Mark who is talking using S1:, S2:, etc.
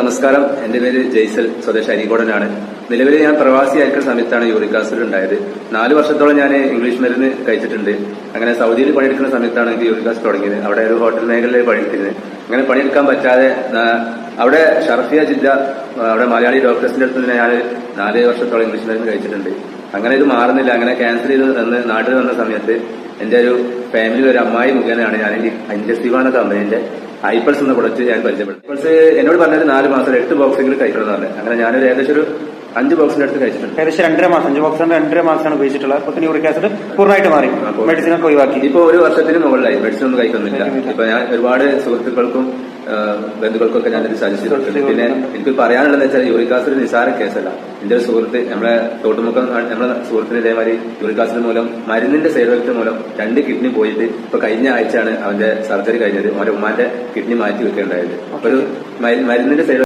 S1: നമസ്കാരം. എന്റെ പേര് ജയ്സൽ, സ്വദേശി അരീക്കോടനാണ്. നിലവിൽ ഞാൻ പ്രവാസിയായിരിക്കുന്ന സമയത്താണ് യൂറിക് ആസിഡ് ഉണ്ടായത്. 4 വർഷത്തോളം ഞാൻ ഇംഗ്ലീഷ് മരുന്ന് കഴിച്ചിട്ടുണ്ട്. അങ്ങനെ സൗദിയിൽ പണിയെടുക്കുന്ന സമയത്താണ് എനിക്ക് യൂറിക് ആസിഡ് തുടങ്ങിയത്. അവിടെ ഒരു ഹോട്ടൽ മേഖലയിൽ പണിയെടുത്തിരുന്നത്. അങ്ങനെ പണിയെടുക്കാൻ പറ്റാതെ അവിടെ ഷർഫിയ ജിദ്ദ, അവിടെ മലയാളി ഡോക്ടേഴ്സിന്റെ അടുത്ത് തന്നെ ഞാൻ 4 വർഷത്തോളം ഇംഗ്ലീഷ് മരുന്ന് കഴിച്ചിട്ടുണ്ട്. അങ്ങനെ ഇത് മാറുന്നില്ല. അങ്ങനെ ക്യാൻസർ ചെയ്ത് നാട്ടിൽ വന്ന സമയത്ത് എന്റെ ഒരു ഫാമിലി ഒരു അമ്മായി മുഖേനയാണ് ഞാൻ ഇൻഡസ്ട്രീവ എന്ന കമ്പനീന്റെ ഐപ്പൾസ് എന്ന പ്രൊഡക്റ്റ് ഞാൻ പരിചയപ്പെട്ടു. ഐപ്പൾസ് എന്നോട് പറഞ്ഞത് 4 മാസം 8 ബോക്സെങ്കിലും കഴിക്കണം എന്ന് പറഞ്ഞു. അങ്ങനെ ഞാനൊരു ഏകദേശം ഒരു 5 ബോക്സിന്റെ അടുത്ത് കഴിച്ചിട്ടുണ്ട്.
S2: ഏകദേശം 2.5 മാസം 5 ബോക്സ് 2.5 മാസമാണ് ഉപയോഗിച്ചിട്ടുള്ളത്. അപ്പൊ യൂറിക് ആസിഡ് പൂർണ്ണമായിട്ട് മാറി, മെഡിസിൻ ഒക്കെ ഒഴിവാക്കി.
S1: ഇപ്പൊ 1 വർഷത്തിന് മുകളിലായി മെഡിസിൻ ഒന്നും കഴിക്കുന്നില്ല. ഇപ്പൊ ഞാൻ ഒരുപാട് സുഹൃത്തുക്കൾക്കും ബന്ധുക്കൾക്കൊക്കെ ഞാനത് സജസ്റ്റ് ചെയ്തിട്ടുണ്ട്. പിന്നെ എനിക്ക് പറയാനുള്ളത് വെച്ചാൽ യൂറിക് ആസിഡ് നിസാര കേസല്ല. എന്റെ ഒരു സുഹൃത്ത്, നമ്മളെ തോട്ടുമുക്കം, നമ്മളെ സുഹൃത്തിന് ഇതേമാതിരി യൂറിക് ആസിഡ് മൂലം മരുന്നിന്റെ സൈഡ് എഫക്ട് മൂലം 2 കിഡ്നി പോയിട്ട് ഇപ്പൊ കഴിഞ്ഞ ആഴ്ചയാണ് അവന്റെ സർജറി കഴിഞ്ഞത്. അവന്റെ ഉമ്മാന്റെ കിഡ്നി മാറ്റി വെക്കേണ്ടായത്. ഒരു മരുന്നിന്റെ സൈഡ്